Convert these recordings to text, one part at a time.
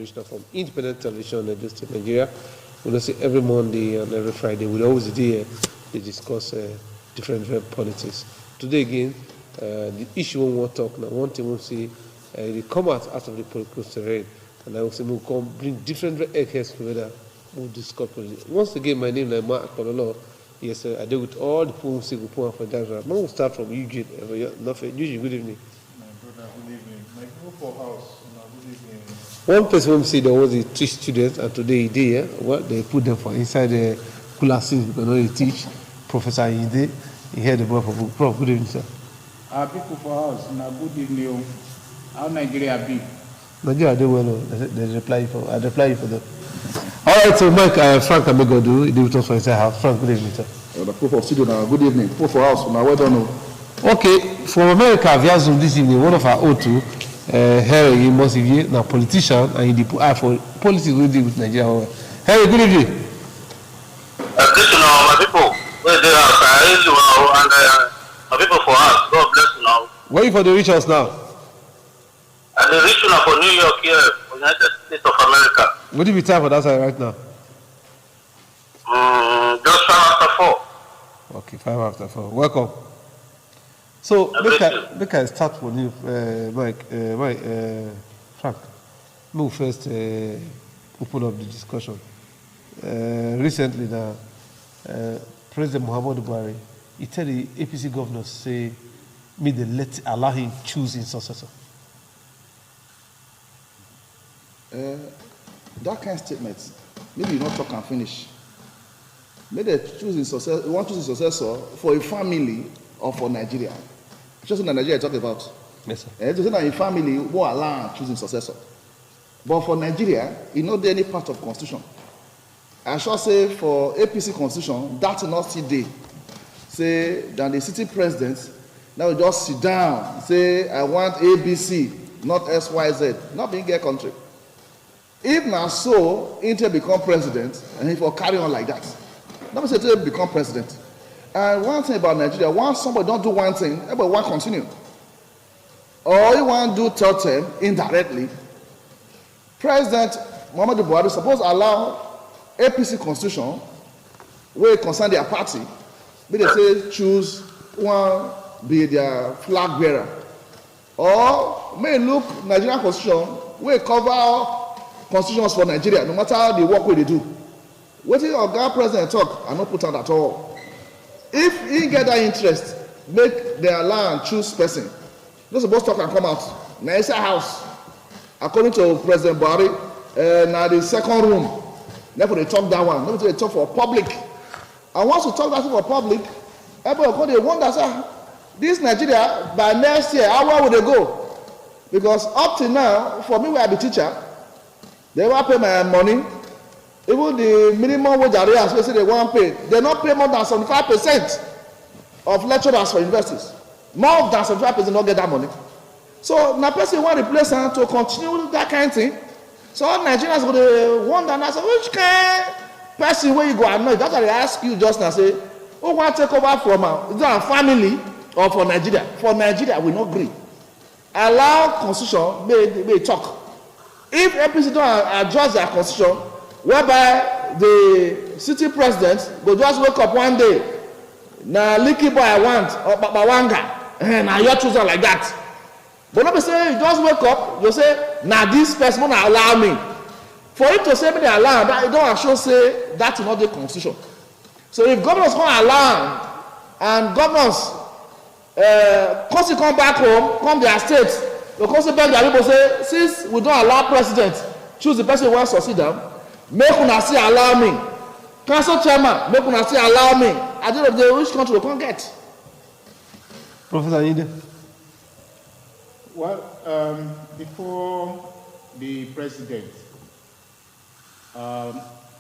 original from independent television in this Nigeria. We see every Monday and every Friday. We always there. They discuss different politics. Today again, the issue we want to talk now. One thing we'll see, they come out of the political terrain, and I will say we'll come bring different eggheads together. We'll discuss politics. Once again, my name is Mark Pololo. Yes, I deal with all the people who say for that. We'll start from Eugene. Eugene, good evening. My brother, good evening. My people for house, good evening. One person who said there was 3 students, and today he what they put them for inside the classes because they teach. Professor Ide, he heard the boy for book. Prof, good evening, sir. Our people for house, good evening. How Nigeria be? Nigeria do well. They reply for. I reply for them. All right, so Mike, Frank Amegodu, he did with us for inside house. Frank, good evening, sir. The proof of studio now. Good evening. Proof for house now. Well done. Okay, from America, via Zoom this evening, one of our O2, Harry Mosivier, now politician, and he put eye for policies we deal with Nigeria. Harry, good evening. Good to know my people. Where they are, and my people for us. God bless you now. Where are you for the rituals now? And the ritual for New York here, United States of America. What do you be time for that side right now? Just 5 after 4. Okay, 5 after 4. Welcome. So, make I start with you, Mike, Frank. We'll first open up the discussion. Recently, now, President Muhammadu Buhari, he tell the APC governors, say, allow him choose his successor. That kind of statement, maybe you not talk and finish. Maybe they choose his successor, want to choose his successor for a family or for Nigeria. Just in Nigeria, talk about. Yes, sir. And to say that a family will allow choosing successor. But for Nigeria, it not any part of constitution. I shall say for APC constitution, that's not see day. Say that the city president now will just sit down, say I want ABC, not XYZ, not being a country. If now so, Intel become president, and he will carry on like that. Let me say to become president. And one thing about Nigeria, once somebody don't do one thing, everybody want to continue. Or you want to do third term indirectly. President Muhammadu Buhari suppose allow APC constitution where it concern their party, but they say choose one be their flag bearer. Or may look Nigerian constitution where it cover constitutions for Nigeria, no matter the work where they do. What if our president talk and not put out at all? If he get that interest, make their land choose person. Not supposed to talk and come out. Now inside house, according to President Buhari, now the second room. Therefore they talk that one. Let me they talk for public. And once you talk that for public, everybody they wonder, say, this Nigeria by next year, how well will they go? Because up to now, for me, where I be teacher, they will pay my money. Even the minimum wage arrears, they say they won't pay. They not pay more than 75% of lecturers for universities. More than 75% don't get that money. So now person want to replace them to continue that kind of thing. So all Nigerians go to wonder and say, which kind of person where you go annoy? That's why they ask you just now, say, who want to take over from is it a family or for Nigeria? For Nigeria, we not agree. Allow constitution, may talk. If APC don't adjust their constitution, whereby the city president go just wake up one day, na leaky boy I want, or Babawanga, and now you choose like that. But not be say you just wake up, you say, now this person won't allow me. For it to say me they allow, that you don't actually say that's not the constitution. So if governors can't allow, and governors once you come back home, come their states, because the people say, since we don't allow president, choose the person who wants to sit down, make una still allow me. Council chairman, make una still allow me. At the end of the day, which country we can't get? Professor Ide. Well, before the president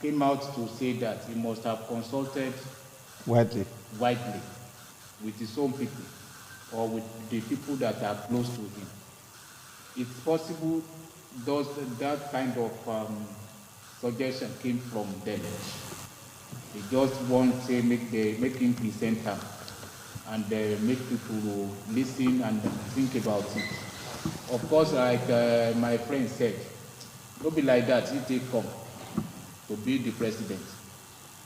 came out to say that he must have consulted Widely with his own people or with the people that are close to him. It's possible that kind of suggestion came from them. They just want to make him presenter and make people listen and think about it. Of course, like my friend said, No be like that, he take come to be the president.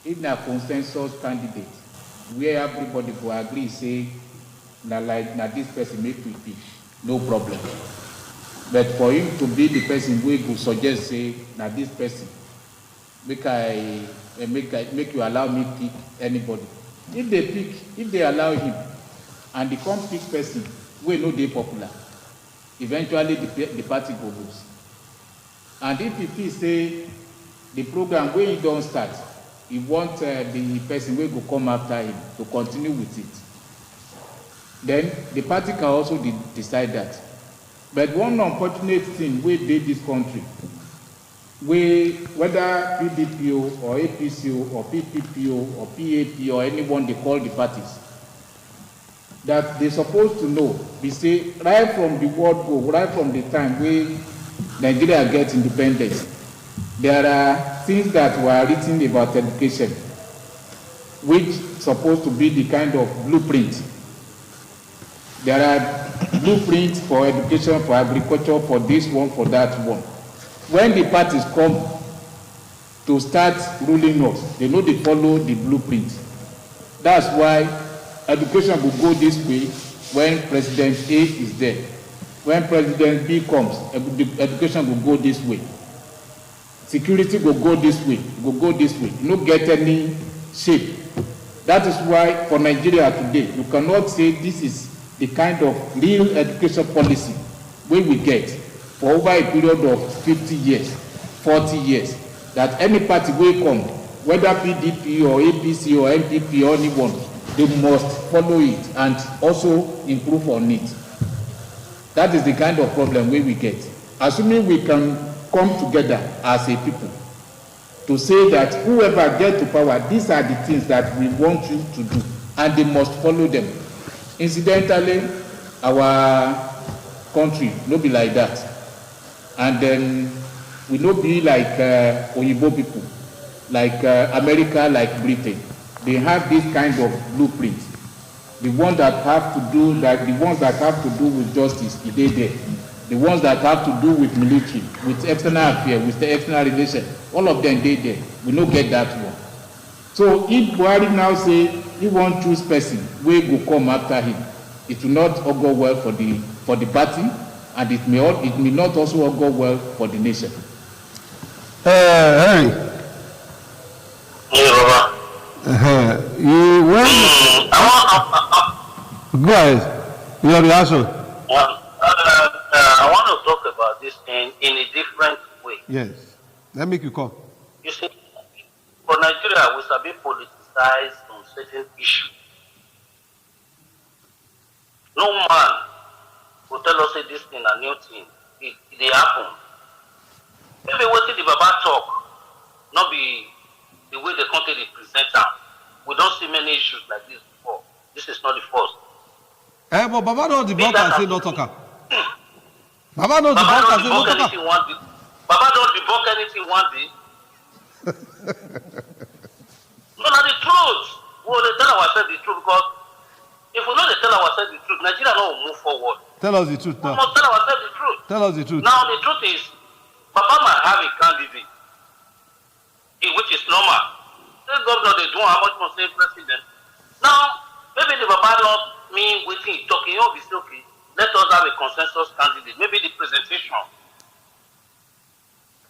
If na consensus candidate, where everybody go agree, say, na this person make we pick, no problem. But for him to be the person wey go suggest, say, na this person, make you allow me pick anybody. If they allow him, and they come pick person wey no dey popular, eventually the party go lose. And if he feel say the program wey he don start, he want the person wey go come after him to continue with it, then the party can also decide that. But one unfortunate thing wey dey this country, whether PDP or APC or PPP or PAP or anyone they call the parties, that they supposed to know, be say, right from the word go, right from the time wey Nigeria gets independence, there are things that were written about education, which supposed to be the kind of blueprint. There are blueprints for education, for agriculture, for this one, for that one. When the parties come to start ruling us, they know they follow the blueprint. That's why education will go this way when President A is there. When President B comes, education will go this way. Security will go this way, You don't get any shape. That is why for Nigeria today, you cannot say this is the kind of real education policy we will get for over a period of 50 years, 40 years, that any party will come, whether PDP or APC or NPP or anyone, they must follow it and also improve on it. That is the kind of problem we will get. Assuming we can come together as a people to say that whoever gets to power, these are the things that we want you to do, and they must follow them. Incidentally, our country no be like that, and then we no be like Oyibo people, like America, like Britain. They have this kind of blueprint. The ones that have to do with justice, they there. The ones that have to do with military, with external affairs, with the external relations, all of them they there. We no get that one. So if Buhari now say he won't choose person, we go come after him, it will not all go well for the party, and it may not also all go well for the nation. Henry. Yeah, You want? Go ahead. Your reaction. I want to talk about this in a different way. Yes. Let me come. You see, for Nigeria, we should be politicized on certain issues. No man will tell us that this thing a new thing. It happen. Maybe what the Baba talk, not be the way the country they present them. We don't see many issues like this before. This is not the first. But Baba knows the block and say no talker. Baba knows the block and say no talker. Baba don't debunk anything one day. No, not the truth. We will tell ourselves the truth, because if we don't tell ourselves the truth, Nigeria will move forward. Tell us the truth now. We must tell ourselves the truth. Tell us the truth. Now the truth is, Baba might have a candidate, which is normal. The governor they do how much more say president. Now, maybe the Baba not mean waiting, talking, be okay. Let us have a consensus candidate. Maybe the presentation.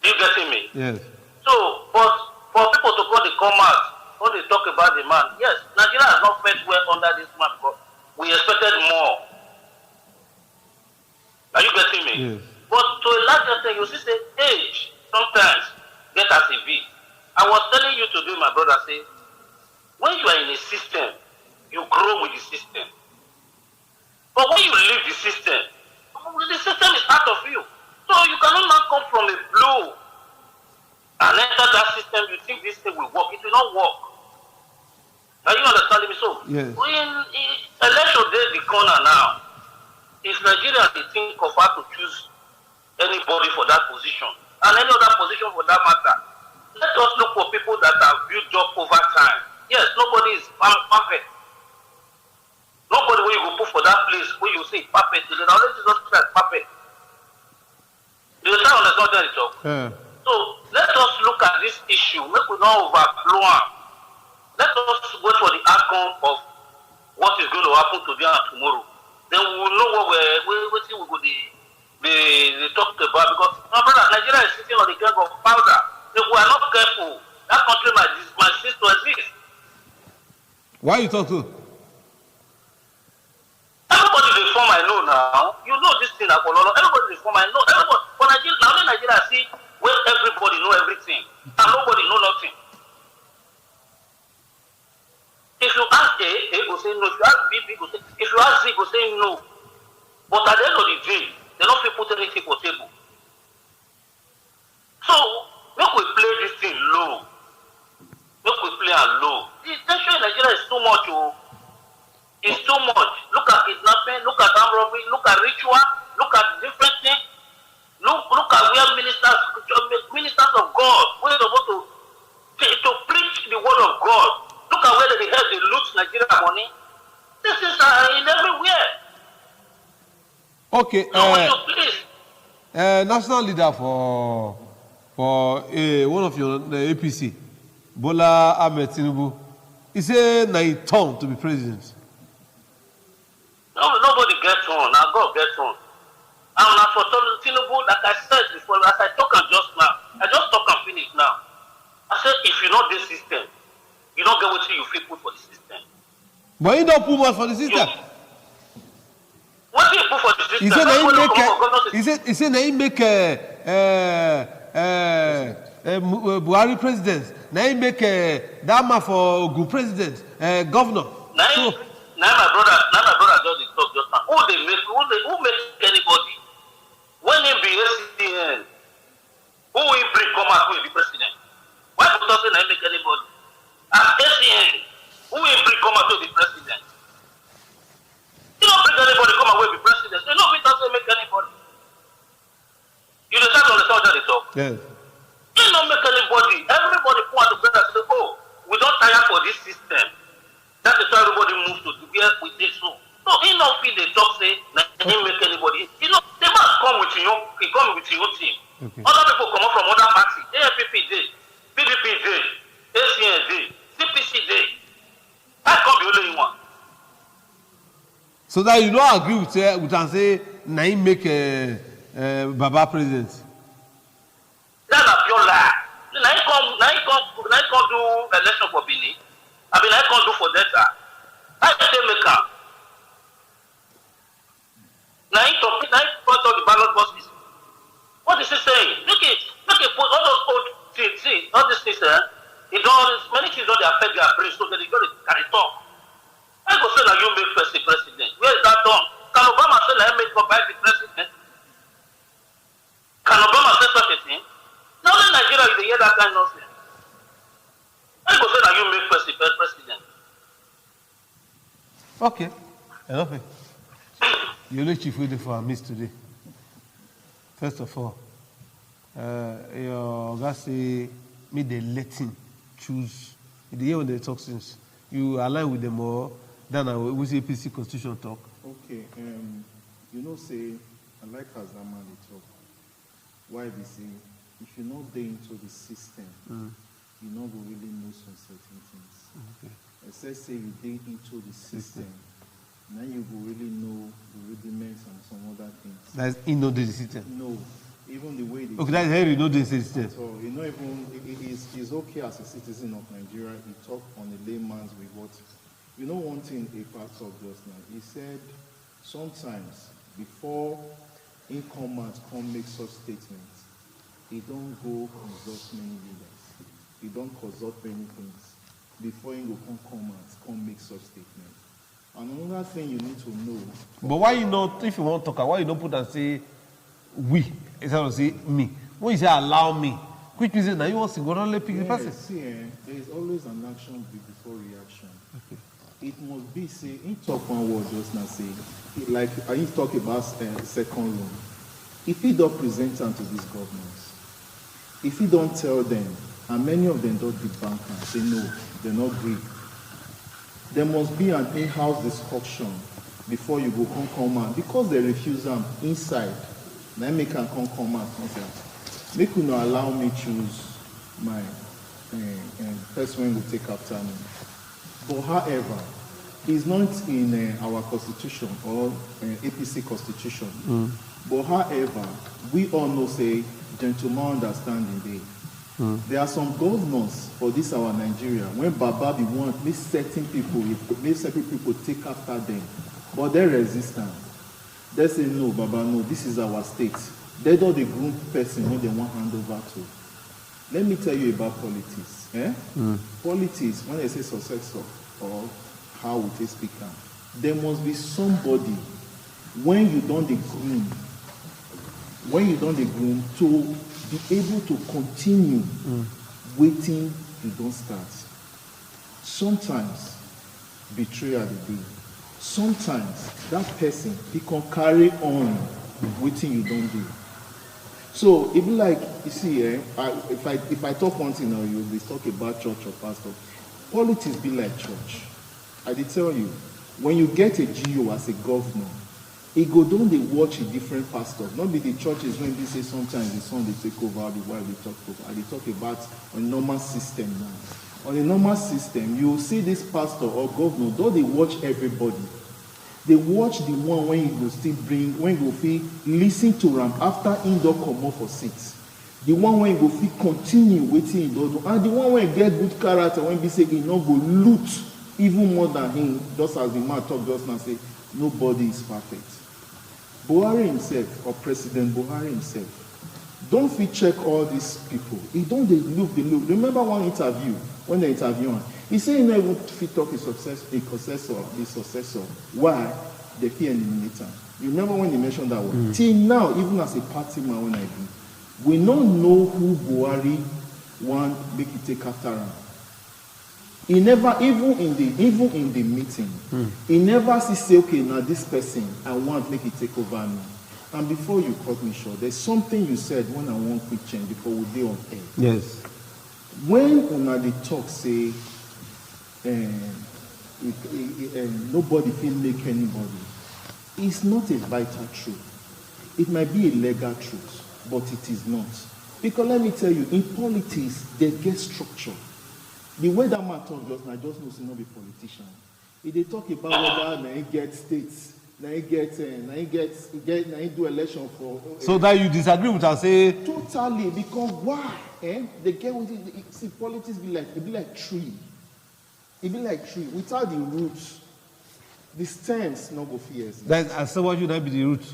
You getting me? Yes. So, but for people to come out, when they talk about the man, yes, Nigeria has not felt well under this man, but we expected more. Are you getting me? Yes. But to a large extent, you see, say, age sometimes get as a bit. I was telling you today, my brother, say, when you are in a system, you grow with the system. But when you leave the system is out of you. So you cannot now come from a blow and enter that system. You think this thing will work. It will not work. Are you understanding me? So, yes. Election day the corner now. If Nigeria they think of how to choose anybody for that position and any other position for that matter, let us look for people that have built up over time. Yes, nobody is perfect. Nobody will you go put for that place where you say perfect. Now let's just try perfect. You try to understand the talk. Yeah. So let us look at this issue. Make we not overblow am. Let us wait for the outcome of what is going to happen today and tomorrow. Then we will know what we go they talked about, because my brother, Nigeria is sitting on the keg of powder. If we are not careful, that country might cease to exist. Why you talk to? Everybody dey form I know now. You know this thing Apollo. Everybody dey form I know. Everybody for Nigeria, now only Nigeria see where everybody know everything and nobody know nothing. If you ask A, A go say no. If you ask B, B go say. If you ask Z, go say no. But at the end of the day, they don't fit put anything for table. So make we play this thing low. Make we play am low. The tension in Nigeria is too much. Oh. It's too much. Look at kidnapping, look at armed robbery, look at ritual, look at different things. Look at where ministers of God, where they're supposed to preach the word of God. Look at where they help they loot Nigeria money. This is in everywhere. Okay. So please. National leader for one of your APC, Bola Ahmed Tinubu, he said na him turn to be president. No, nobody gets on. Now God gets on. And now for Tinubu, like I said before, as I talk and just now, I just talk and finish now. I said, if you know this system, you don't get what you feel put for the system. But he don't put much for the system. What do you put for the system? He said that he make Buhari president. Now he make that man for Ogun president, governor. Now my brother just talk just now. Who make anybody? When he be SCN, who will bring come out will be president? Why would you say make anybody? As SCN, who will bring come out to be president? You don't bring anybody come out will be president. You know, we doesn't make anybody. You decide on the side that they talk. Yes. You don't make anybody. Everybody point to better say, oh, we don't tire for this system. That is why everybody moves to where we did so. So he not feel the talk say that he make anybody. You know, they must come with your team. Okay. Other people come up from other parties. AFPP day, PDP day, ACN day, CPC day. I come the only one. So that you don't agree with and say na him make Baba president. That's a pure lie. Now he come do election for Benin. I mean, I can't do for data. I say make am. Now he put all the ballot boxes. What is he saying? Look it put all those old things. See, all these things many things don't affect their brain, so they got to carry talk. I go say that you make first the president. Where is that done? Can Obama say that I make for the president? Can Obama say such a thing? Now in Nigeria you hear that kind of thing. I go say that you make first the president. Okay. Enough. You only chief waiting for our miss today. First of all, your guy say me they let him choose. The year when they talk since you align with them more than with APC constitution talk. Okay, you know say I like as that man they talk. Why they say if you not dey into the system, you not go really know some certain things. Okay. Except say you dey into the system. Now you will really know the rudiments and some other things. That's in no the system. No, even the way they. Okay, that's how you know the system. So you know, even it's okay as a citizen of Nigeria. He talk on a layman's way, but you know one thing a pastor just now. He said sometimes before incumbents come make such statements, he don't go consult many leaders. He don't consult many things before he will come make such statements. And another thing you need to know. But why you not, if you want to talk, why you don't put and say we instead of say me? When you say allow me, which means that you want to go on and pick the person. See, there is always an action before reaction. Okay. It must be say in talk one word just now say like I you talk about second room. If he don't present them to these governments, if he don't tell them, and many of them don't debunk and say no, they're not agree. There must be an in-house discussion before you go come out because they refuse them inside. Then make can come out. make you not allow me choose my person who will take after me. But however, it's not in our constitution or APC constitution. But however, we all know say gentleman understanding day. There are some governors for this our Nigeria when Baba be want make certain people take after them, but they're resistant. They say no, Baba, no, this is our state. They don't the groom person when they want hand over to. Let me tell you about politics. Politics, when they say successor or how we take speak am, there must be somebody when you don't the groom to be able to continue waiting you don't start. Sometimes betrayal the day. Sometimes that person he can carry on waiting you don't do. So it be like you see, if I talk one thing now, you will talk about church or pastor. Politics be like church. I did tell you, when you get a GO as a governor, it go down they watch a different pastor. Not be the churches when they say sometimes the son they take over, the while they talk over. They talk about a normal system now. On a normal system, you will see this pastor or governor, though they watch everybody. They watch the one when he will still bring, when he will feel listen to him after indoor come up for seats. The one when he will feel continue waiting indoor, and the one when he get good character when he say he not go loot even more than him, just as the man talk just now say, nobody is perfect. Buhari himself, or President Buhari himself, don't fit check all these people. He don't they look. Remember one interview, when they interview him, he said he never fit talk the successor. Why? They fear eliminate him. You remember when they mentioned that one? Till now, even as a party man when I do, we don't know who Buhari want make it take after him. He never, even in the meeting, he never say, okay, now this person, I want make it take over me. And before you cut me short, there's something you said when I want quick change before we be on air. Yes. When una the talk say, nobody feel make anybody, it's not a vital truth. It might be a legal truth, but it is not. Because let me tell you, in politics, they get structure. The way that man talk just now, just knows not be politician. If they talk about whether they get states, they do election for. So that you disagree with us, say totally, because why? They get with it. See, politics be like tree. It be like tree without the roots. The stems not go fierce. That as someone should not be the root.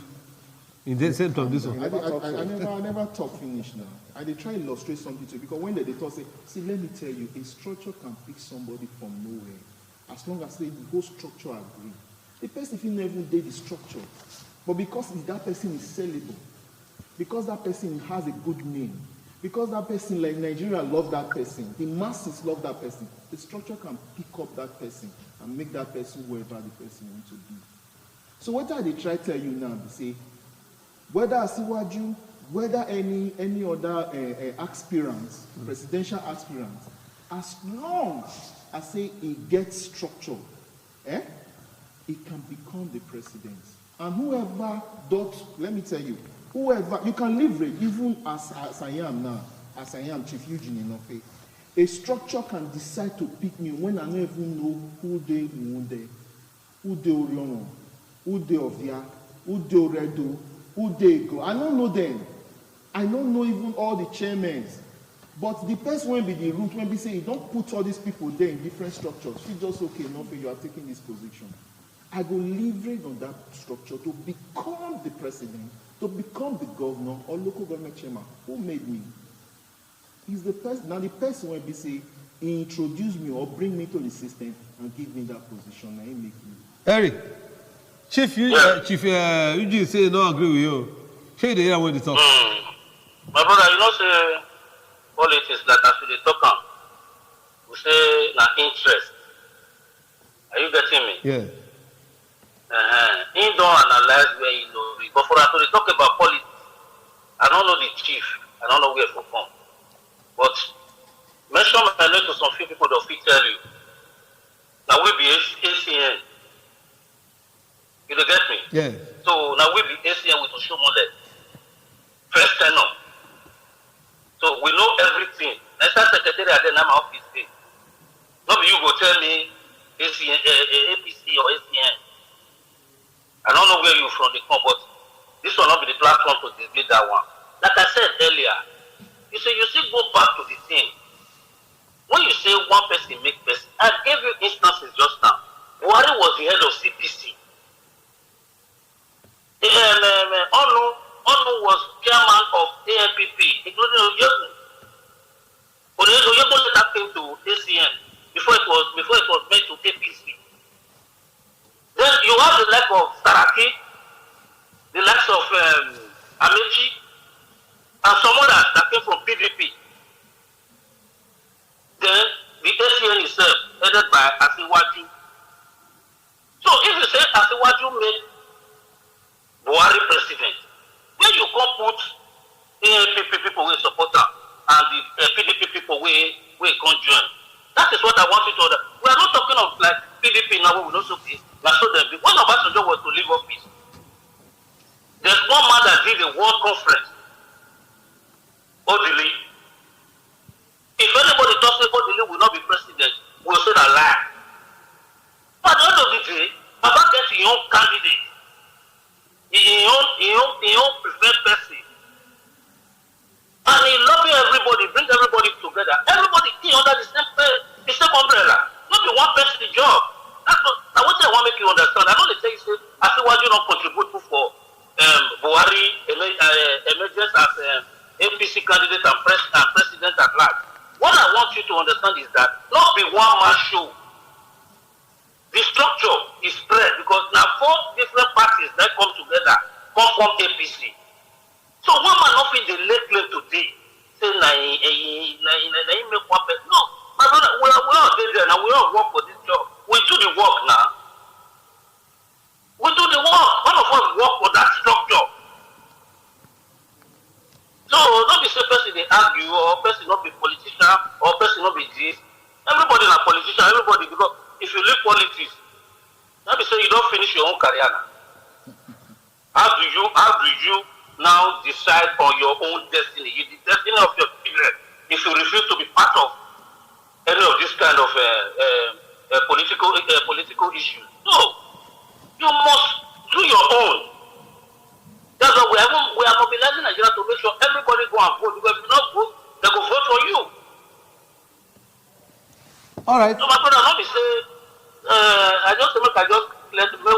In the sense of this one. I never talk finish now. I dey try illustrate something to you because when they talk say, see, let me tell you, a structure can pick somebody from nowhere as long as the whole structure agree. The person if you never did the structure, but because that person is sellable, because that person has a good name, because that person like Nigeria love that person, the masses love that person, the structure can pick up that person and make that person whoever the person wants to be. So what I dey try tell you now is say, whether Asiwaju, whether any other aspirants, presidential aspirants, as long as say it gets structure, it can become the president. And whoever does, let me tell you, whoever, you can leverage, even as I am now, as I am Chief Eugene Inofe, a structure can decide to pick me when I don't even know who they Munde, who they Orion, who they Ovia, who they Oredo, who they go. I don't know them. I don't know even all the chairmen. But the person will be the root when we say you don't put all these people there in different structures. She just okay, enough you are taking this position. I go leverage on that structure to become the president, to become the governor or local government chairman. Who made me? He's the person. Now the person will be say he introduce me or bring me to the system and give me that position. Now he make me. Eric, Chief Eugene say no agree with you. Show the hear when they talk. My brother, you know say politics like as we talk am, we say na interest. Are you getting me? Yeah. He don't analyze where he know it. But for us to talk about politics, I don't know the chief. I don't know where to come. But mention my name to some few people that will tell you. Now we be ACN. You don't get me? Yeah. So now we be ACN with Oshomole. First tenor. area then I'm office day. Maybe you go tell me ACN, APC or ACN. I don't know where you're from, but this will not be the platform to debate that one. Like I said earlier, you see, go back to the thing. When you say one person make person, I gave you instances just now. Buhari was the head of CPC. Onu was chairman of ANPP, including Oyegun. Oyegun later came to ACN before it was made to APC. Then you have the likes of Saraki, the likes of Amechi, and some others that came from PDP. Then the ACN itself, headed by Asiwaju. So if you say Asiwaju made Buhari president, when you come put ANPP people will support her and the PDP people will come join. That is what I want you to understand. We are not talking of like PDP now, we don't so this. One of us was to leave office. There's one man that did a world conference. Odili. If anybody talks about Odili will not be president, we'll say that lie. But at the end of the day, Baba gets his own candidate. His own preferred person. And he lobby everybody, bring everybody together. Everybody came under the same umbrella. Not the one person job. That's what I want to make you understand. I know they say I see why you don't contribute for Buhari emergence as APC candidate and president at large. What I want you to understand is that not be one man show. The structure is spread because now 4 different parties that come together come from APC. So one man not fit the late claim today. Say make one person. No, my brother, we are there now. We all work for this job. We do the work now. We do the work. One of us work for that structure. So not be say person they argue or person not be politician or person not be this. Everybody na politician. Everybody because if you leave politics, that be say you don't finish your own career now. How do you now decide on your own destiny? The destiny of your children. If you refuse to be part of any of this kind of political issues, no, you must do your own. That's why we are mobilizing Nigeria to make sure everybody go and vote. Because if you not vote, they go vote for you. All right. So my brother, not be say,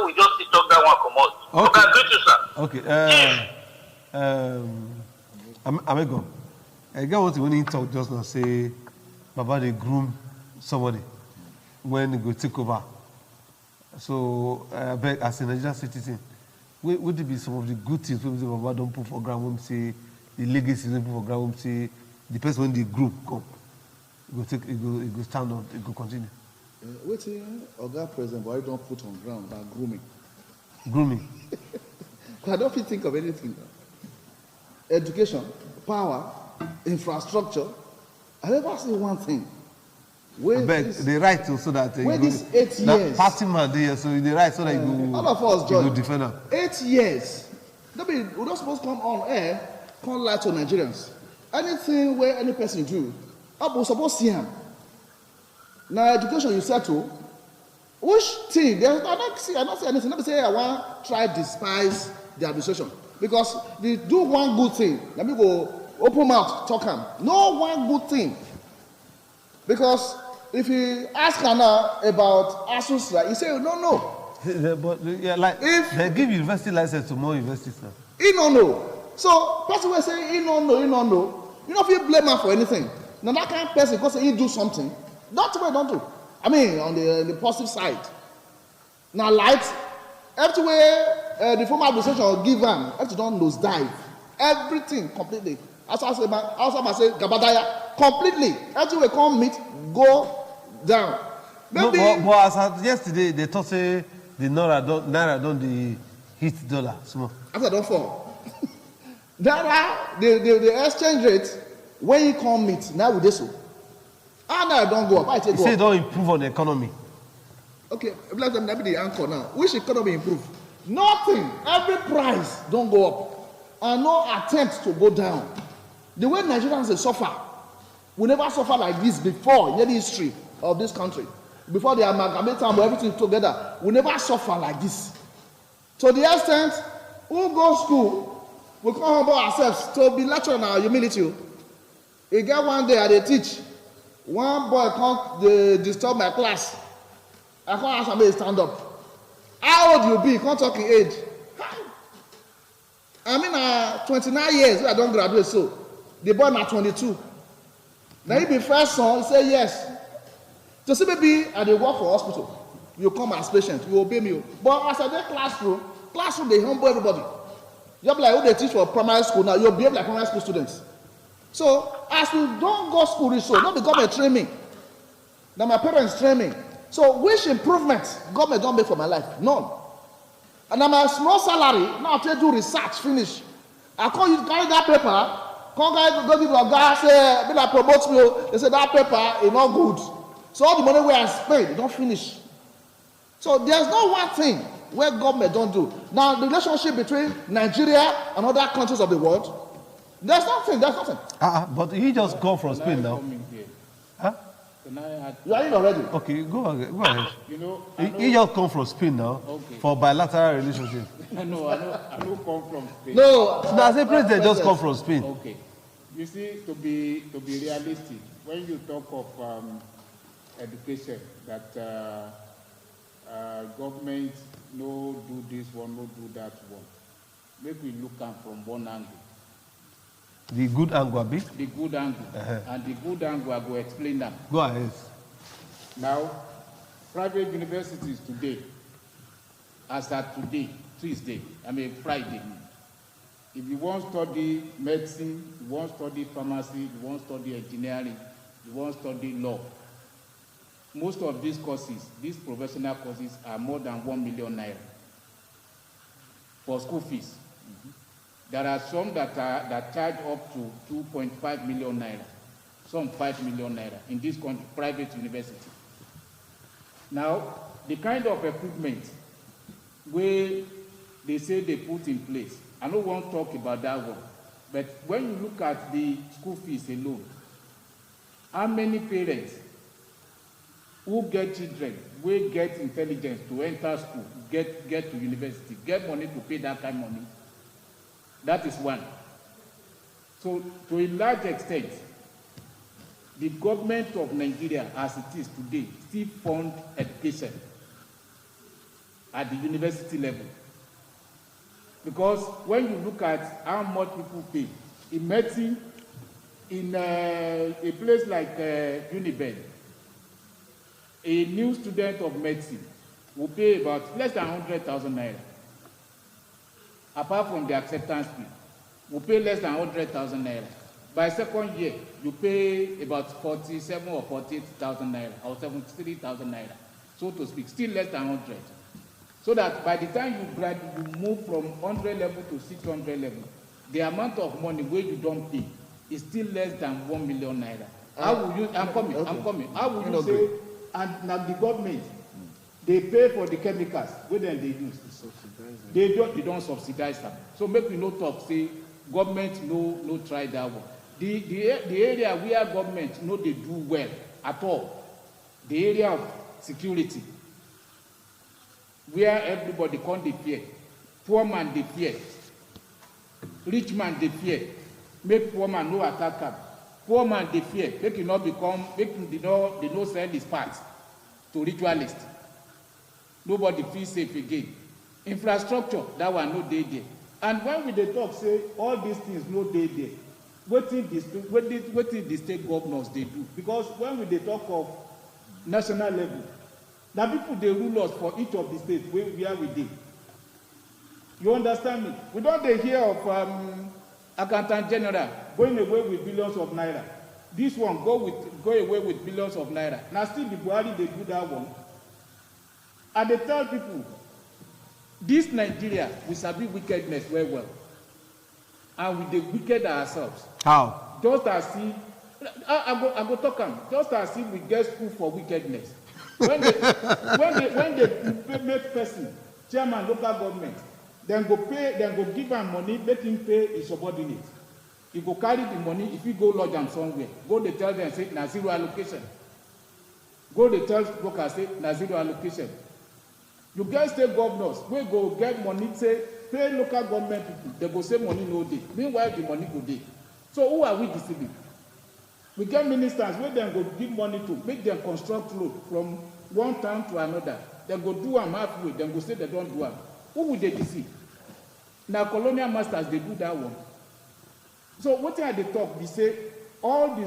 we just sit talk that one come out. Okay, I greet you, sir. Okay. Amigo, I get what when he talk just now say, Baba they groom somebody when he go take over. So I beg as a Nigerian citizen, would it be some of the good things when Baba don't put for ground? When say the legacy don't put for ground, when say the person when the group come, it go stand on, it go continue. Waiting, Oga President Buhari don't put on ground that grooming. Grooming. I don't think of anything. Education, power, infrastructure. I never see one thing. They write so that where this 8 years. Party man there, so they write so that you all of us go defend them. 8 years. We're not supposed to come on air, can't lie to Nigerians. Anything where any person do, we're supposed to see him. Now education you settle. Which thing? I don't see anything. Let me say I want to try despise the administration. Because they do one good thing. Let me go open mouth, talk him. No one good thing. Because if you ask Hannah about ASUS, right, he say no. But yeah, like if they give university license to more universities now. He don't know. So person will say he don't know. You know if you blame her for anything. Now that kind of person because he do something. That's what I don't do. I mean, on the positive side. Now, light, everywhere the former administration will give them, have to don't nose dive. Everything completely. As I say, Gabadaya, completely. Everywhere come meet, go down. Maybe, no, but as of yesterday, they thought say the Naira don't the hit dollar small. After don't fall. Naira, the exchange rate, when you come meet, now we do so. Naira don't go up. I take go up. Say don't improve on the economy. Okay, let them be the anchor now. Which economy improve? Nothing. Every price don't go up. And no attempt to go down. The way Nigerians they suffer. We never suffer like this before in any history of this country. Before the amalgamate and everything together, we never suffer like this. To the extent, who go school, we can't humble ourselves to be lecturing our humility. You get one day I dey teach, one boy come dey disturb my class. I can't ask him to stand up. How old you be? Can't talk in age. I mean, 29 years I don't graduate so. The boy na 22. Now he be first son, he say yes. To see maybe I dey work for hospital. You come as patient, you obey me. But as I dey classroom dey humble everybody. You be like who dey teach for primary school now, you behave like primary school students. So as we don't go school reach so, not the government train me. Now my parents train me. So which improvement government don't make for my life? None. And now my small salary, now I do research, finish. I call you carry that paper, come go give your guy, say, be like promote me. They say that paper is not good. So all the money we I spend, they don't finish. So there's no one thing where government don't do. Now the relationship between Nigeria and other countries of the world, there's nothing. But he just come from Spain now. Huh? You are in already. Okay, go ahead. You know, He just come from Spain now for bilateral relationship. No, I don't come from Spain. No, As a president just come from Spain. Okay. You see, to be realistic, when you talk of education, that government no do this one, no do that one, maybe we look at from one angle. The good angle, abi? The good angle. And the good angle, I go explain that. Go ahead. Now, private universities today, as at today, Friday, if you want to study medicine, you want to study pharmacy, you want to study engineering, you want to study law, most of these courses, these professional courses, are more than 1 million naira for school fees. There are some that charge up to 2.5 million naira, some 5 million naira in this country, private university. Now, the kind of equipment where they say they put in place, I don't want to talk about that one, but when you look at the school fees alone, how many parents who get children, will get intelligence to enter school, get to university, get money to pay that kind of money? That is one. So, to a large extent, the government of Nigeria, as it is today, still fund education at the university level. Because when you look at how much people pay in medicine, in a place like Uniben, a new student of medicine will pay about less than 100,000 naira. Apart from the acceptance fee, we pay less than 100,000 naira. By second year, you pay about 47 or 48,000 naira or 73,000 naira, so to speak, still less than 100. So that by the time you move from 100 level to 600 level, the amount of money where you don't pay is still less than 1 million naira. How will you? I'm coming. How will you say? And now the government, they pay for the chemicals, where then they use. They don't subsidize them. So make we no talk, say government no try that one. The area where government no they do well at all, the area of security, where everybody come dey fear, poor man dey fear, rich man dey fear, make poor man no attack am, poor man dey fear, make him they no sell his parts to ritualists. Nobody feel safe again. Infrastructure, that one no dey there. And when we dey talk say all these things no dey there, wetin the state governors dey do? Because when we dey talk of national level, na people dey rule us for each of the states where we dey. You understand me? We don dey hear of accountant general going away with billions of naira. This one go away with billions of naira. Na still the Buhari dey do that one. And they tell people, this Nigeria, we sabi wickedness very well. And we dey wicked ourselves. How? Just as if, I go talk am, just as if we get school for wickedness. When they make person, chairman, local government, then go give am money, make him pay his subordinate. You go carry the money, if you go lodge them somewhere, go they tell them, say, na zero allocation. Go they tell workers, say, na zero allocation. You get state governors, we go get money, say, pay local government people, they go say money no day. Meanwhile, the money go day. So who are we deceiving? We get ministers where they go give money to make them construct road from one town to another. They go do them halfway, then go say they don't do them. Who would they deceive? Now colonial masters, they do that one. So what are they talk? They say all the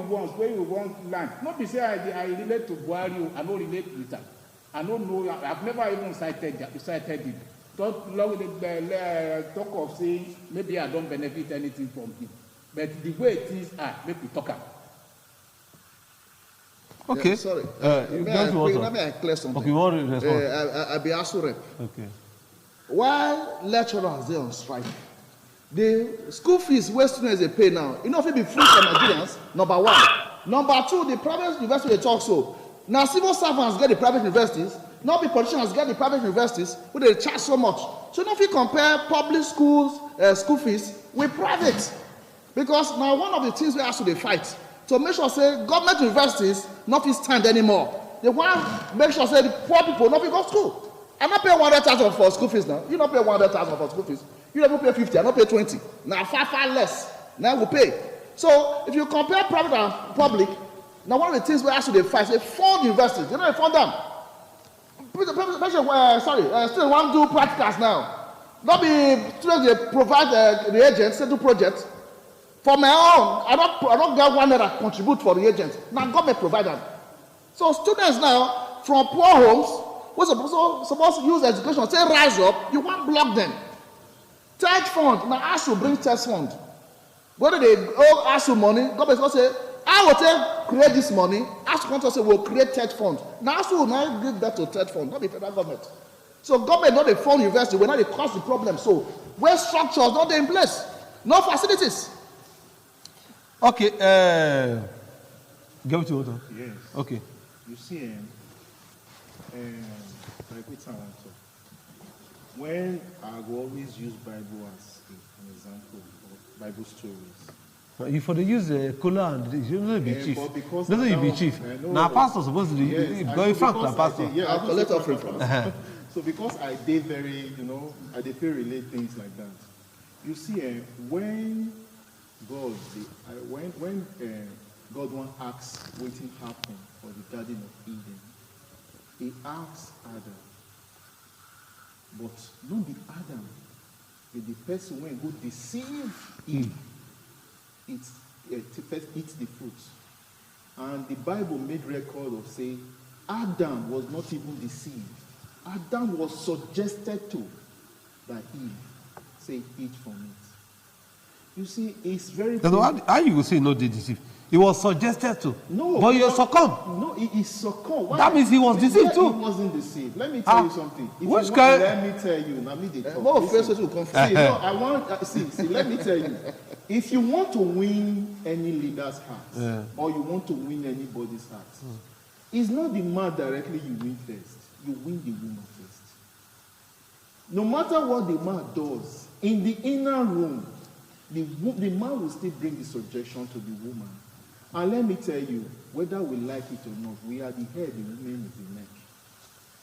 ones where you want land. Not be say I relate to Buhari, I don't relate with them. I don't know, I've never even cited him. Talk of saying maybe I don't benefit anything from him. But the way things are, make we talk about. Okay. Yeah, sorry. Let me clear something. Okay, what is respond? I'll be asked to rep. Okay. While lecturers are on strike, the school fees where students they pay now, you know, if it be free for Nigerians, number one. Number two, the private university they talk so. Now civil servants get the private universities, not the politicians get the private universities, where they charge so much. So if you compare public schools, school fees with private, because now one of the things we have to fight to make sure say government universities not stand anymore. They want to make sure say the poor people not go to school. I'm not paying 100,000 for school fees now. You not pay 100,000 for school fees. You don't pay 50. I not pay 20. Now far less. Now we pay. So if you compare private and public, now one of the things we have to fight, say fund universities. You know they fund them. Students want to do practicals now. Not be students they provide the agents to do projects. For my own, I don't get one that contribute for the agents. Now government provide them. So students now from poor homes, we're supposed to use education, say rise up, you won't block them. Third fund, now ASU bring third fund. Whether they owe ASU money, government will say, I will create this money, ASU country say we'll create third fund. Now ASU will now give that to third fund, not the federal government. So government not the fund university, when not they cause the problem. So where structures not they in place, no facilities. Okay, give it to Otto. Yes. Okay. You see, like which I want to. When I will always use Bible as an example of Bible stories. You for the use Kola and you know be chief. Doesn't you be chief? Now pastor supposed to be very frank na pastor. I'll collect offering from us. So because I did very, I did very relate things like that. You see, when God, when God wants to ask what happened for the Garden of Eden, he asks Adam, but not the Adam, but the person when go deceive Eve, first eats the fruit. And the Bible made record of saying Adam was not even deceived. Adam was suggested to by Eve, say, eat from it. You see, it's very... How you will say no deceived? He was suggested to. No. But you succumbed. No, he succumbed. Why? That means he was deceived too. He wasn't deceived. Let me tell you something. Let me tell you. Let me tell you. If you want to win any leader's heart, or you want to win anybody's heart, it's not the man directly you win first. You win the woman first. No matter what the man does, in the inner room, the man will still bring the suggestion to the woman. And let me tell you, whether we like it or not, we are the head, the woman is the neck.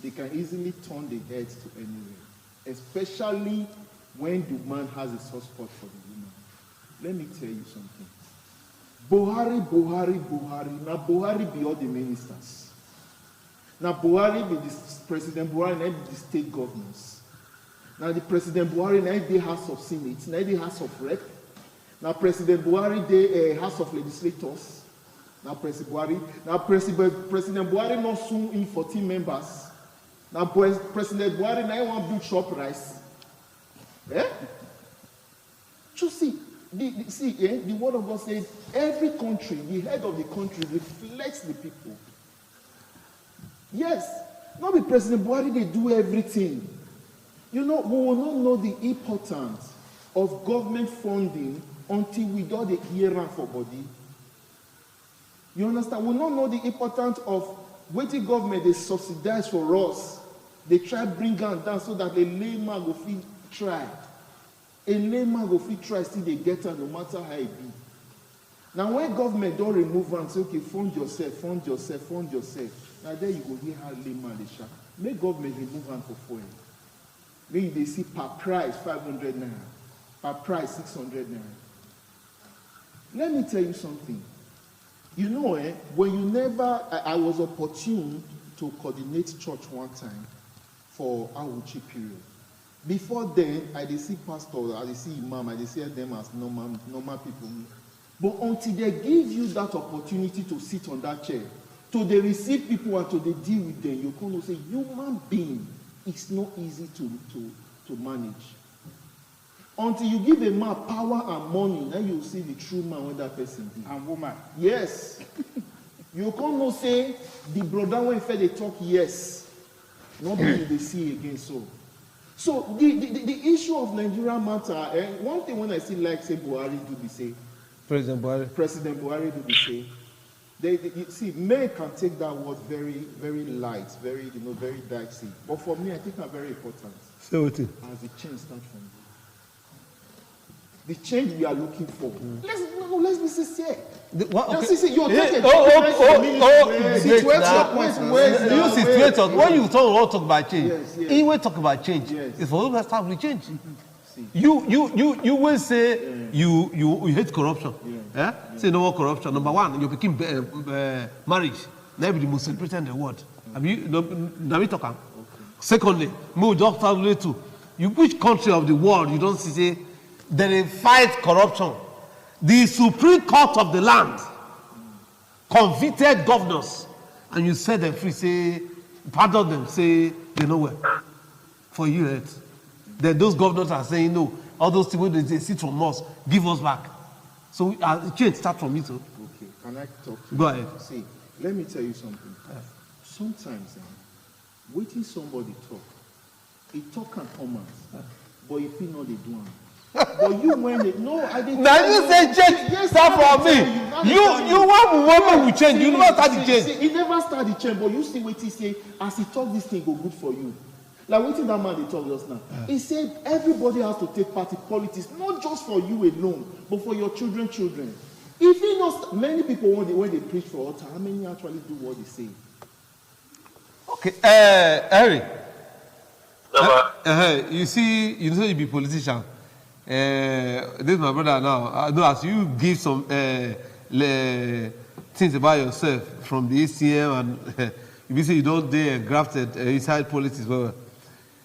They can easily turn the heads to anywhere, especially when the man has a soft spot for the woman. Let me tell you something. Buhari. Now Buhari be all the ministers. Now Buhari be the President Buhari and the state governors. Now the President Buhari now the House of Senate, now the House of Rep. Now President Buhari the House of Legislators. Now President Buhari not soon in 14 members. Now President Buhari now want big shop rice. You see, the word of God says every country, the head of the country reflects the people. Yes, not the President Buhari, they do everything. We will not know the importance of government funding until we do the hearing for body. You understand? We will not know the importance of what the government they subsidize for us. They try to bring down so that the layman will feel try. A layman go fit try still dey get am no matter how e be. Now when government don remove am say okay fund yourself, fund yourself, fund yourself, na there you go hear how layman dey shout. Make government remove am for fuel. Make you dey see per price 500 naira, per price 600 naira. Let me tell you something. You know, when you never, I was opportune to coordinate church one time for Awuchi period. Before then, I did see pastor, I did see imam, I did see them as normal people. But until they give you that opportunity to sit on that chair, to they receive people and to they deal with them, you can't say human being is not easy to manage. Until you give a man power and money, then you see the true man when that person be. And woman. Yes. You can't say the brother when they talk yes. Not being they see again so. So the issue of Nigeria matter, one thing when I see like say Buhari do be say, President Buhari do be say, you see, men can take that word very, very light, very, very dicey. But for me, I think it's very important. Say what it? As the change starts from you. The change we are looking for. Let's be sincere. You situate us. When you talk about change, he will talk about change. It's for us to start with change. You will say you hate corruption. Say no more corruption. Number one, you became marriage. Never the most celebrated in the world. Have you Secondly, which country of the world you don't see they fight corruption? The Supreme Court of the land convicted governors, and you set them free, say, pardon them, say, they know where. For years. Then those governors are saying, no, all those things they sit from us, give us back. So change start from you too. Okay, can I talk to you? Go ahead. See, let me tell you something. Sometimes, waiting somebody talk, he talk and comment, but if he know they do it. But you when it no, I didn't. Now you say change start from me. You want we change. You never start the change. He never start the change, but you see what he say as he talk this thing go good for you. Like what that man they talk just now. He said everybody has to take part in politics, not just for you alone, but for your children. If he knows many people when they preach for altar, how many actually do what they say? Okay, Harry. You see, you be politician. This is my brother now. I know as you give some things about yourself from the ACM and you say you don't dare grafted inside politics. Well,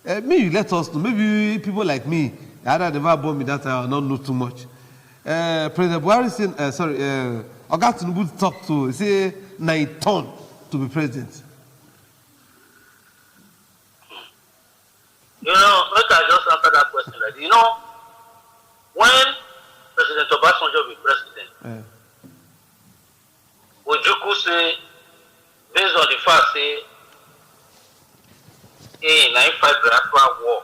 maybe let us know. Maybe people like me, either never born me that time or not know too much. President Buhari said, Oga Tinubu talk to say 9 turn to be president. Let I just answer that question. Like, when President Obasanjo be president, Ojukwu say, based on the fact say, in 95 Biafra war,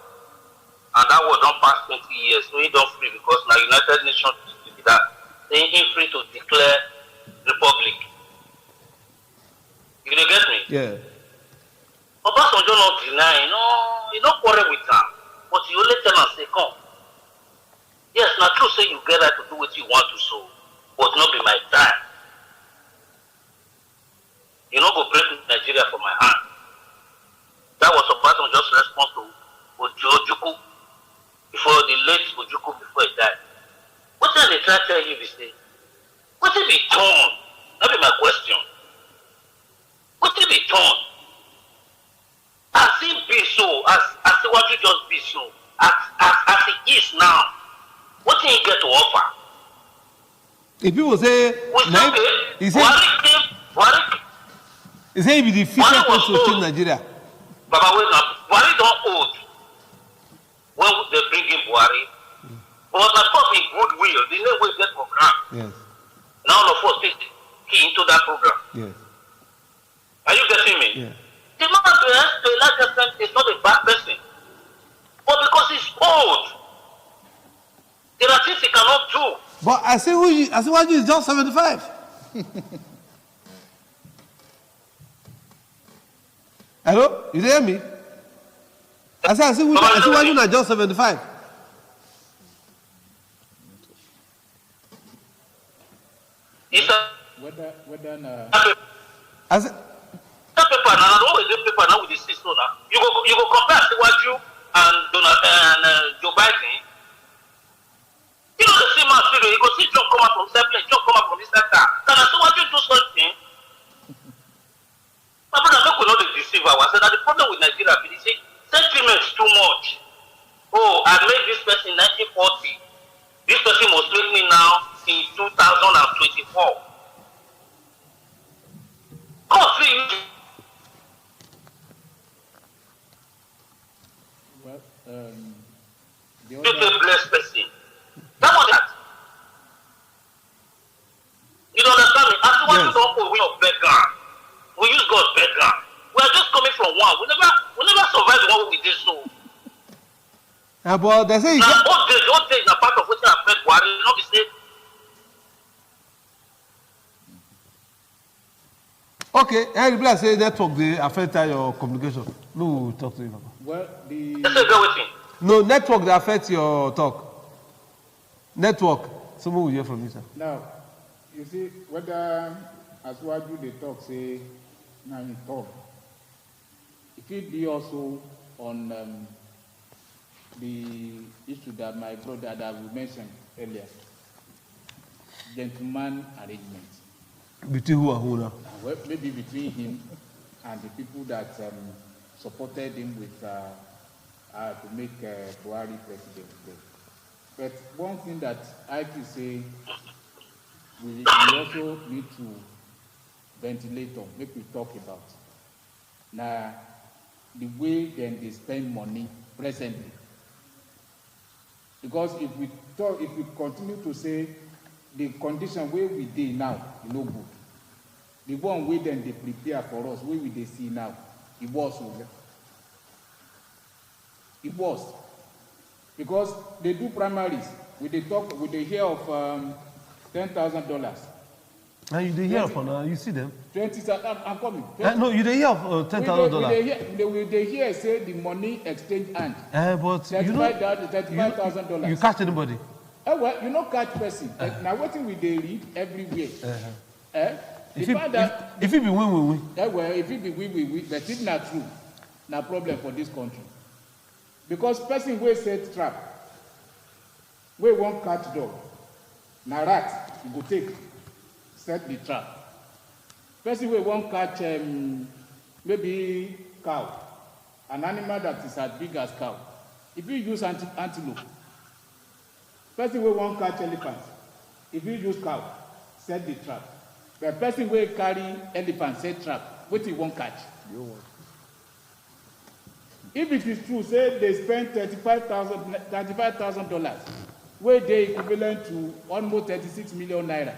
and that war don't pass 20 years, so he don't free because now United Nations did that. Then he free to declare republic. You get me? Yeah. Obasanjo not deny, he don't quarrel with him, but you only tell him say, come. Yes, not true say you get right to do what you want to so, but not be my time. You go break Nigeria for my hand. That was Obasanjo's response to Ojukwu before the late Ojukwu before he died. What did they try to tell you this day? What did be torn? That be my question. What did be torn? As it be so, as what you just be so, as it is now. What do you get to offer? If people say, he say he be the future person to change Nigeria. Baba, wait now. Buhari don't old when they bring in Buhari. But of course, in goodwill, the name will get for grant. Yes. Now, of course, take key into that program. Yes. Are you getting me? Yeah. The man to a large extent is not a bad person. But because he's old, there are things he cannot do. But I see what you is just 75. Hello? You hear me? I see what you is just 75. As that paper now, the one with the paper now with the system now, you go compare Siwaju and Joe Biden. You know the same man still, you go see John come out from that place, John come out from this center. Can Siwaju do something? My brother, make we not deceive ourselves. That the problem with Nigeria is sentiment too much. Oh, I made this person in 1940. This person must make me now in 2024. God, see. Well, the You other, a blessed person. That was that. You don't understand me? As what you don't go, we are beggar. We use God beggar. We are just coming from one. We never survived the one we did so. but they say Now, all days are part of what I fed Buhari. You know, we say, okay. I reply say network dey affect your communication. No, we'll talk to you. Papa. well, the let's say go with him. No, network dey affect your talk. Network. Someone will hear from you, sir. now, you see, whether as what you they talk, say, now you talk. It will be also on the issue that my brother that we mentioned earlier, gentleman arrangement. Between who and who now? Well, maybe between him and the people that supported him with to make Buhari president. But one thing that I could say, we also need to ventilate on, make we talk about. Now, the way then they spend money presently. Because if we continue to say the condition where we dey now, e no good. The one way then they prepare for us, where we they see now, it was. It was. Because they do primaries, we they hear of $10,000. And you dey hear for now, you see them? 20,000, I'm coming. No, you dey hear of $10,000. They hear say the money exchange hand. But you know, $35,000. you catch anybody? Well, you know catch person. Now what we they read everywhere. If it be win. Well, if it be win, but it's not true. No problem for this country. Because person will set trap, we won't catch dog. Now rat, you go take, set the trap. Person will won't catch maybe cow, an animal that is as big as cow. If you use antelope, person will won't catch elephant. If you use cow, set the trap. The person will carry elephant, set trap. What he won't catch? You won't. If it is true, say they spend $35,000, where they equivalent to almost 36 million naira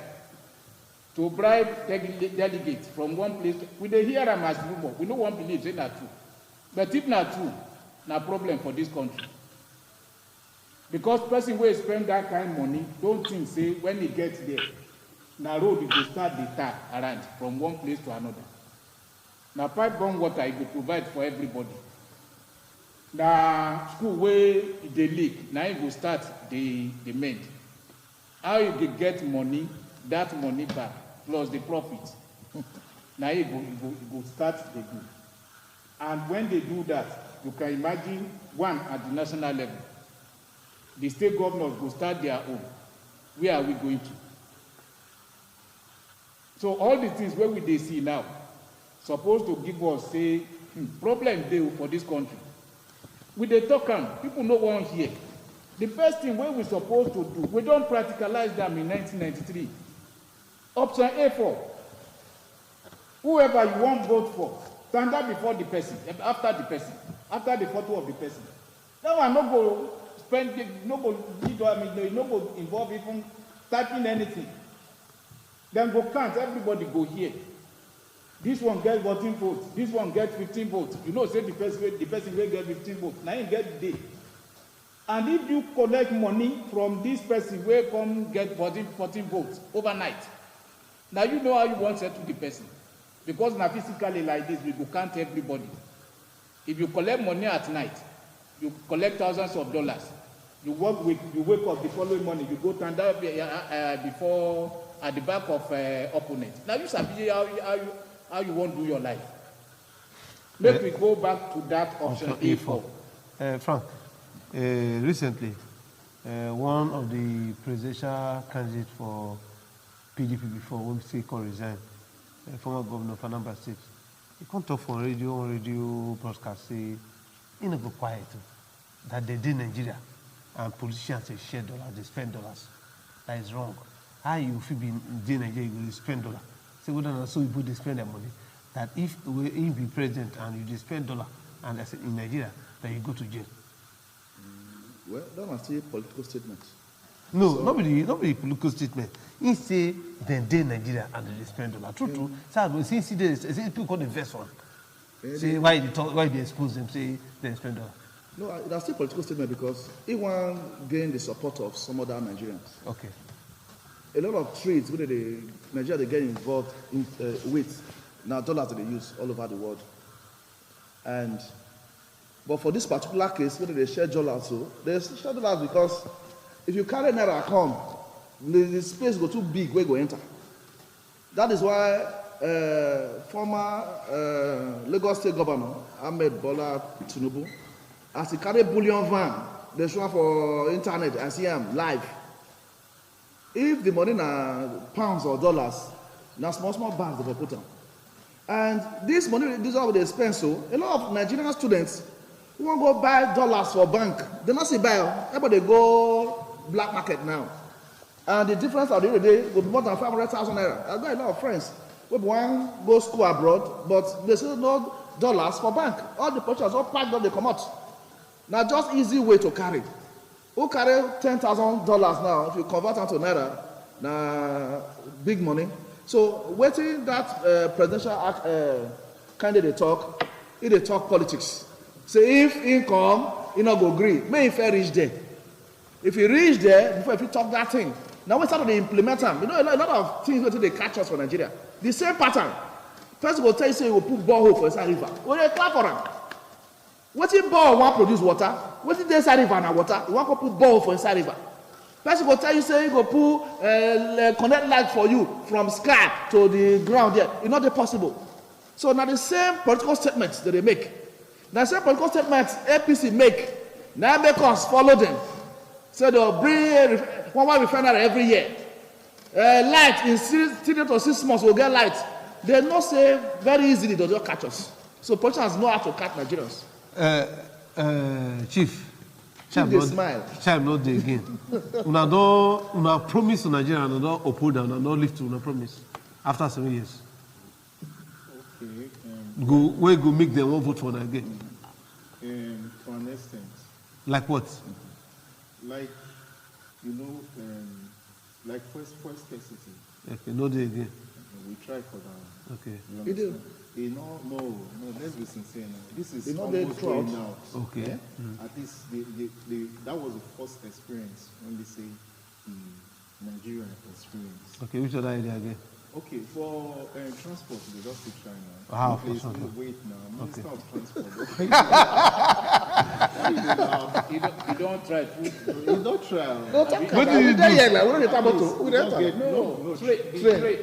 to bribe delegates from one place. We dey hear them as rumor. We no one believe say not true. But if not true, no problem for this country. Because person will spend that kind of money, don't think say when he gets there, na road he go start the tar around from one place to another. Now pipe bomb water he go provide for everybody. Na school where they leak, now you go start the mend. How you dey get money, that money back, plus the profit. Now you go start the do. And when they do that, you can imagine one at the national level. The state governors go start their own. Where are we going to? So all the things where we they see now, supposed to give us say problem dey for this country. We dey talk am, people no wan hear. The first thing wey we supposed to do, we don practicalize them in 1993. Option A4. Whoever you wan vote for, stand up before the person, after the photo of the person. That one no go spend, no go involve even typing anything. Then go count, everybody go hear. This one get 14 votes, this one get 15 votes. You know, say the person will get 15 votes. Now you get the day. And if you collect money from this person will come get 14 votes overnight, now you know how you want to settle the person. Because now physically like this, we go count everybody. If you collect money at night, you collect thousands of dollars. You wake up the following morning, you go stand up before at the back of opponent. Now you sabi how you want to do your life. Let me go back to that option A4. Frank, recently, one of the presidential candidates for PDP before, when Seko resigned, former governor of Anambra State, he can't talk on radio broadcast, say, he never quiet, that they did Nigeria, and politicians say share dollars, they spend dollars. That is wrong. How you feel be in Nigeria, you will spend dollars. Say, well, then, so people they spend their money. That if you be president and you spend dollar, and I said in Nigeria, then you go to jail. Well, that must be a political statement. No, so, nobody political statement. He say then they Nigeria and they spend dollar. True. So since people call the first one. Say why they expose them? Say they spend dollar. No, that's still a political statement because he want gain the support of some other Nigerians. Okay. A lot of trades where Nigeria they get involved in, with now dollars that they use all over the world. But for this particular case, whether they share dollars, so they share dollars because if you carry naira come, the space go too big where go enter. That is why former Lagos State Governor Ahmed Bola Tinubu, as he carry bullion van, they show for internet, I see him live. If the money na pounds or dollars, now small bags they put them. And this money, this is how they spend. So a lot of Nigerian students who want to go buy dollars for bank, they not see buy. Everybody go black market now. And the difference at the end of the day will be more than 500,000 naira. I've got a lot of friends who want go school abroad, but they still no dollars for bank. All the purchases all packed up, they come out. Now just easy way to carry. Who carry $10,000 now? If you convert it to naira, now big money. So waiting that presidential candidate talk, he they talk politics. Say if income, he not go agree. May if he reach there. If he reach there, before if he talk that thing. Now we start to implement them. You know a lot of things where they catch us for Nigeria. The same pattern. First of all, tell you say you will put borehole for inside river. Well, they clap for them. What if borehole want produce water? What if they inside river and water? You want to put borehole for inside river. Person will tell you, say, you go put connect light for you from sky to the ground there. It's not possible. So now the same political statements that they make. Now the same political statements APC make. Now make us follow them. So they'll bring one refinery every year. Light in 3 to 6 months we'll get light. They not say very easily they'll just catch us. So politicians know how to catch Nigerians. Chief. Chief they smile. Child not there again. Una promise to Nigeria and don't uphold them and don't live to una promise after 7 years. Okay. Go make them one vote for them again. To an extent. Like what? Like, you know, like first scarcity. Okay, no day again. We try for that. Okay. You do. No, let's be sincere now. This is almost going out. Okay. Yeah? At least that was the first experience when they say the Nigerian experience. Okay, which other idea again? Okay, for transport, they just keep trying now. How? Wait now, Minister of Transport. You don't try. You don't try. No, what do you do?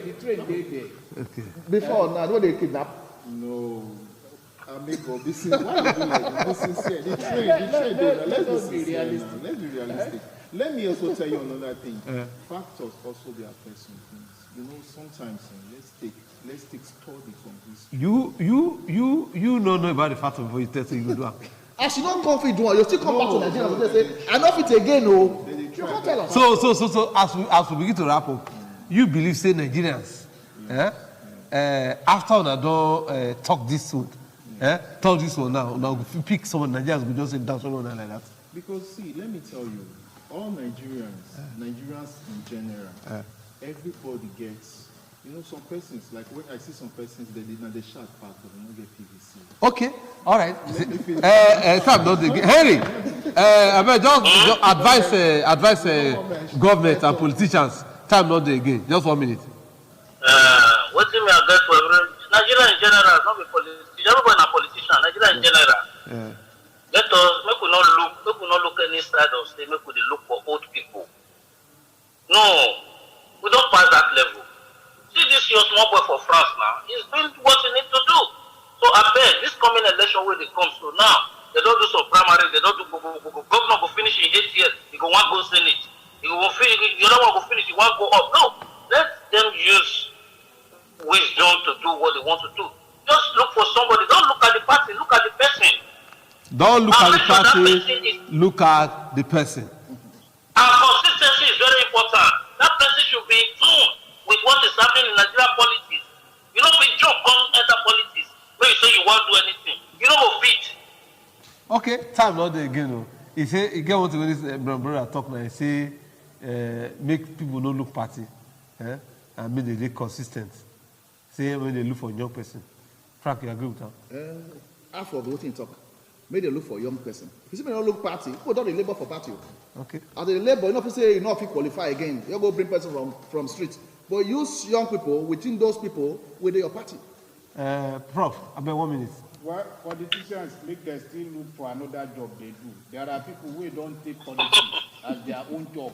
The train they there. Okay. Before now, when they kidnap. No. Amigo, this is why you do like this. Be sincere. The train. Let's be realistic. Let's be realistic. Let me also tell you another thing. Factors also they affect some things. You know, sometimes let's take study from this. You don't know about the factor before you tell you go do it. As you don't come fit do it, you still come back to Nigeria and say, I know it again, no. You can't tell us. So as we begin to wrap up, you believe say Nigerians, after una don talk this one, talk this one now if you pick someone Nigerians will just say dance one like that. Because see, let me tell you, all Nigerians in general, everybody gets, you know, some persons, like when I see some persons, they shout back, but they don't get PVC. Okay, all right. Time not again. Henry, I mean, just advise government and politicians. Time not again. Just 1 minute. What do you mean? I get for Nigeria in general, not be politician. Everybody a politician. Nigeria in general. Let us make we not look any side of state. Make we look for old people. No. We don't pass that level. See this your small boy for France now. He's doing what he this coming election where they come, so now, they don't do some primary, they don't do governor go finish in 8 years, he go one go Senate. He go finish, you don't want to finish, you want to go up. No, let them use wisdom to do what they want to do. Just look for somebody. Don't look at the party, look at the person. Don't look at the party, look at the person. And consistency is very important. That person should be in tune with what is happening in Nigerian politics. You don't be joke on enter politics when you say you won't do anything. You don't go fit. Okay, time not there again. No. He say he get one to this brother talk now. He say make people no look party, and make they consistent. Say when they look for a young person. Frank, you agree with that? Half of the voting talk. Make they look for a young person. If you say don't look party, people don't labor for party. Okay. As the labor, you know, if you say you know if you qualify again, you go bring person from street. But use young people within those people with your party. Prof, about 1 minute. Well, politicians make them still look for another job they do. There are people who don't take politics as their own job.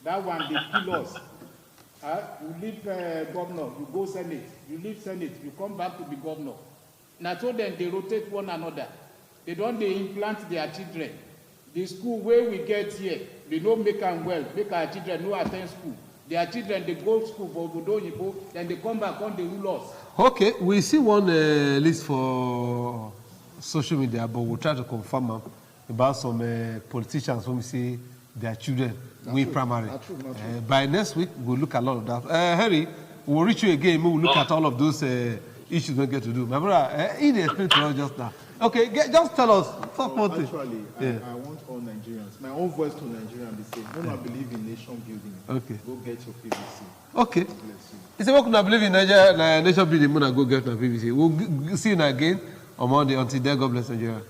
That one, they kill us. You leave governor, you go Senate. You leave Senate, you come back to be governor. Now, so then they rotate one another. They implant their children. The school where we get here, they don't make them well, make our children no attend school. Their children, they go to school for Obodo, then they come back on the rule us. Okay, we see one list for social media, but we'll try to confirm about some politicians when we see their children win primary. By next week, we'll look at a lot of that. Harry, we'll reach you again. We'll look at all of those issues we get to do. My brother, he explained to us just now. Okay, just tell us. Actually, I want all Nigerians, my own voice to Nigerians, they say, when I believe in nation building, go get your PVC. Okay. God bless you. He said, what can I believe in Nigeria, nation building, when I go get my PVC? We'll see you again on Monday. Until then, God bless Nigeria.